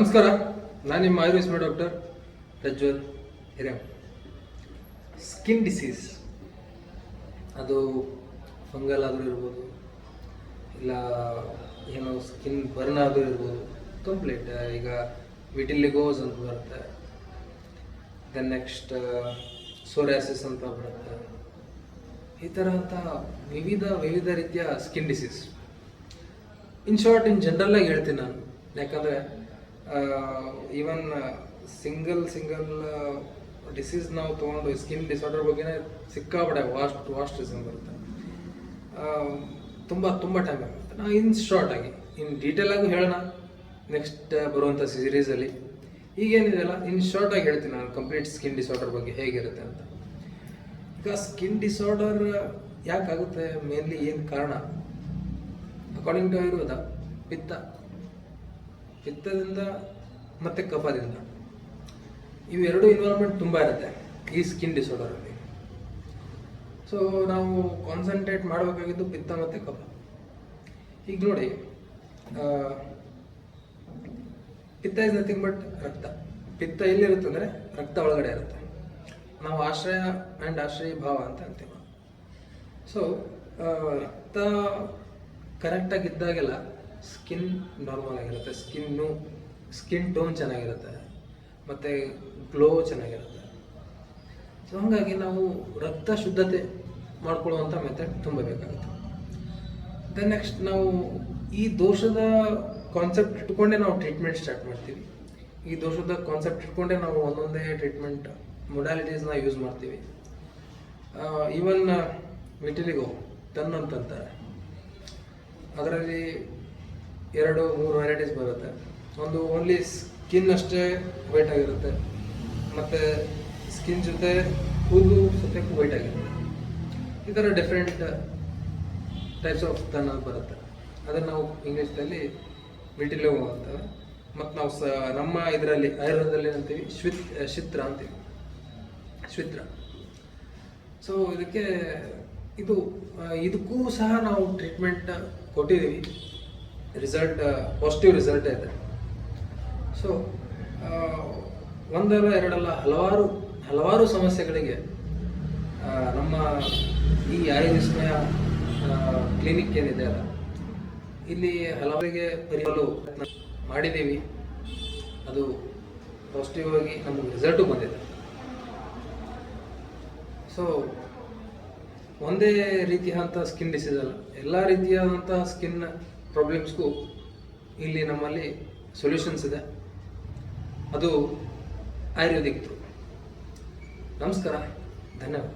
ನಮಸ್ಕಾರ, ನಾನು ನಿಮ್ಮ Ayurveda doctor Prajwal Hirem. Skin disease ಅದು ಫಂಗಲ್ ಆದರೂ ಇರ್ಬೋದು, ಇಲ್ಲ ಏನೋ ಸ್ಕಿನ್ ಬರ್ನ್ ಆದರೂ ಇರ್ಬೋದು, ಕಂಪ್ಲೀಟ್ ಈಗ ವಿಟಿಲಿಗೋಸ್ ಅಂತ ಬರುತ್ತೆ, ದೆನ್ ನೆಕ್ಸ್ಟ್ ಸೋರಿಯಾಸಿಸ್ ಅಂತ ಬರುತ್ತೆ. ಈ ಥರ ಅಂತ ವಿವಿಧ ರೀತಿಯ ಸ್ಕಿನ್ ಡಿಸೀಸ್. ಇನ್ ಶಾರ್ಟ್, ಇನ್ ಜನರಲ್ಲಾಗಿ ಹೇಳ್ತೀನಿ ನಾನು, ಯಾಕಂದರೆ ಈವನ್ ಸಿಂಗಲ್ ಡಿಸೀಸ್ ನಾವು ತೊಗೊಂಡು ಸ್ಕಿನ್ ಡಿಸಾರ್ಡರ್ ಬಗ್ಗೆನೇ ಸಿಕ್ಕಾಪಡೆ ವಾಸ್ಟ್ ರೀಸನ್ ಬರುತ್ತೆ, ತುಂಬ ಟೈಮ್ ಆಗುತ್ತೆ. ನಾನು ಇನ್ ಶಾರ್ಟ್ ಆಗಿ ಡೀಟೇಲ್ ಆಗಿ ಹೇಳೋಣ ನೆಕ್ಸ್ಟ್ ಬರುವಂಥ ಸೀರೀಸಲ್ಲಿ. ಈಗೇನಿದೆಯಲ್ಲ, ಇನ್ ಶಾರ್ಟ್ ಆಗಿ ಹೇಳ್ತೀನಿ ನಾನು ಕಂಪ್ಲೀಟ್ ಸ್ಕಿನ್ ಡಿಸಾರ್ಡರ್ ಬಗ್ಗೆ ಹೇಗಿರುತ್ತೆ ಅಂತ. ಈಗ ಸ್ಕಿನ್ ಡಿಸಾರ್ಡರ್ ಯಾಕಾಗುತ್ತೆ, ಮೇನ್ಲಿ ಏನು ಕಾರಣ? ಅಕಾರ್ಡಿಂಗ್ ಟು ಆಯುರ್ವೇದ, ಪಿತ್ತದಿಂದ ಮತ್ತು ಕಫದಿಂದ, ಇವೆರಡು ಇನ್ವಾಲ್ವ್ಮೆಂಟ್ ತುಂಬ ಇರುತ್ತೆ ಈ ಸ್ಕಿನ್ ಡಿಸಾರ್ಡರಲ್ಲಿ. ಸೊ ನಾವು ಕಾನ್ಸಂಟ್ರೇಟ್ ಮಾಡಬೇಕಾಗಿದ್ದು ಪಿತ್ತ ಮತ್ತು ಕಫ. ಈಗ ನೋಡಿ, ಪಿತ್ತ ಇಸ್ ನಥಿಂಗ್ ಬಟ್ ರಕ್ತ. ಪಿತ್ತ ಎಲ್ಲಿರುತ್ತೆ ಅಂದರೆ ರಕ್ತ ಒಳಗಡೆ ಇರುತ್ತೆ. ನಾವು ಆಶ್ರಯ ಆ್ಯಂಡ್ ಆಶ್ರಯ ಭಾವ ಅಂತ ಅಂತೀವಿ. ಸೊ ರಕ್ತ ಕರೆಕ್ಟಾಗಿದ್ದಾಗೆಲ್ಲ ಸ್ಕಿನ್ ನಾರ್ಮಲ್ ಆಗಿರುತ್ತೆ, ಸ್ಕಿನ್ ಟೋನ್ ಚೆನ್ನಾಗಿರುತ್ತೆ, ಮತ್ತು ಗ್ಲೋ ಚೆನ್ನಾಗಿರುತ್ತೆ. ಸೊ ಹಾಗಾಗಿ ನಾವು ರಕ್ತ ಶುದ್ಧತೆ ಮಾಡ್ಕೊಳ್ಳುವಂಥ ಮೆಥಡ್ ತುಂಬ ಬೇಕಾಗುತ್ತೆ. ದೆನ್ ನೆಕ್ಸ್ಟ್ ನಾವು ಈ ದೋಷದ ಕಾನ್ಸೆಪ್ಟ್ ಇಟ್ಕೊಂಡೇ ನಾವು ಟ್ರೀಟ್ಮೆಂಟ್ ಸ್ಟಾರ್ಟ್ ಮಾಡ್ತೀವಿ. ಈ ದೋಷದ ಕಾನ್ಸೆಪ್ಟ್ ಇಟ್ಕೊಂಡೇ ನಾವು ಒಂದೊಂದೇ ಟ್ರೀಟ್ಮೆಂಟ್ ಮೊಡಾಲಿಟೀಸ್ನ ಯೂಸ್ ಮಾಡ್ತೀವಿ. ಈವನ್ ವಿಟಿಲಿಗೋ ಅಂತಂತಾರೆ, ಅದರಲ್ಲಿ 2-3 ವೆರೈಟೀಸ್ ಬರುತ್ತೆ. ಒಂದು ಓನ್ಲಿ ಸ್ಕಿನ್ ಅಷ್ಟೇ ವೈಟ್ ಆಗಿರುತ್ತೆ, ಮತ್ತು ಸ್ಕಿನ್ ಜೊತೆ ಕೂದಲು ಸತ್ಯಕ್ಕೂ ವೈಟ್ ಆಗಿರುತ್ತೆ. ಈ ಥರ ಡಿಫ್ರೆಂಟ್ ಟೈಪ್ಸ್ ಆಫ್ ತನ್ನ ಬರುತ್ತೆ. ಅದನ್ನು ನಾವು ಇಂಗ್ಲೀಷ್ನಲ್ಲಿ ವಿಟಿಲಿಗೋ ಅಂತಾರೆ. ಮತ್ತು ನಾವು ನಮ್ಮ ಇದರಲ್ಲಿ ಆಯುರ್ವೇದದಲ್ಲಿ ಅಂತೀವಿ ಶಿತ್ರ ಅಂತೀವಿ, ಶ್ವಿತ್ರ. ಸೊ ಇದಕ್ಕೂ ಸಹ ನಾವು ಟ್ರೀಟ್ಮೆಂಟ್ ಕೊಟ್ಟಿದ್ದೀವಿ, ಪಾಸಿಟಿವ್ ರಿಸಲ್ಟ್ ಇದೆ. ಸೊ ಒಂದಲ್ಲ ಎರಡಲ್ಲ ಹಲವಾರು ಸಮಸ್ಯೆಗಳಿಗೆ ನಮ್ಮ ಈ ಆಯುರ್ವಿಸ್ಮಯ ಕ್ಲಿನಿಕ್ ಏನಿದೆ ಅಲ್ಲ, ಇಲ್ಲಿ ಹಲವರಿಗೆ ಪರಿಹಾರ ಮಾಡಿದ್ದೀವಿ. ಅದು ಪಾಸಿಟಿವ್ ಆಗಿ ನಮಗೆ ರಿಸಲ್ಟು ಬಂದಿದೆ. ಸೊ ಒಂದೇ ರೀತಿಯಾದಂಥ ಸ್ಕಿನ್ ಡಿಸೀಸ್ ಅಲ್ಲ, ಎಲ್ಲ ರೀತಿಯಾದಂಥ ಸ್ಕಿನ್ ಪ್ರಾಬ್ಲಮ್ಸ್ಗೂ ಇಲ್ಲಿ ನಮ್ಮಲ್ಲಿ ಸೊಲ್ಯೂಷನ್ಸ್ ಇದೆ. ಅದು ಆಯುರ್ವೇದಿಕ್ ಥ್ರೂ. ನಮಸ್ಕಾರ, ಧನ್ಯವಾದ.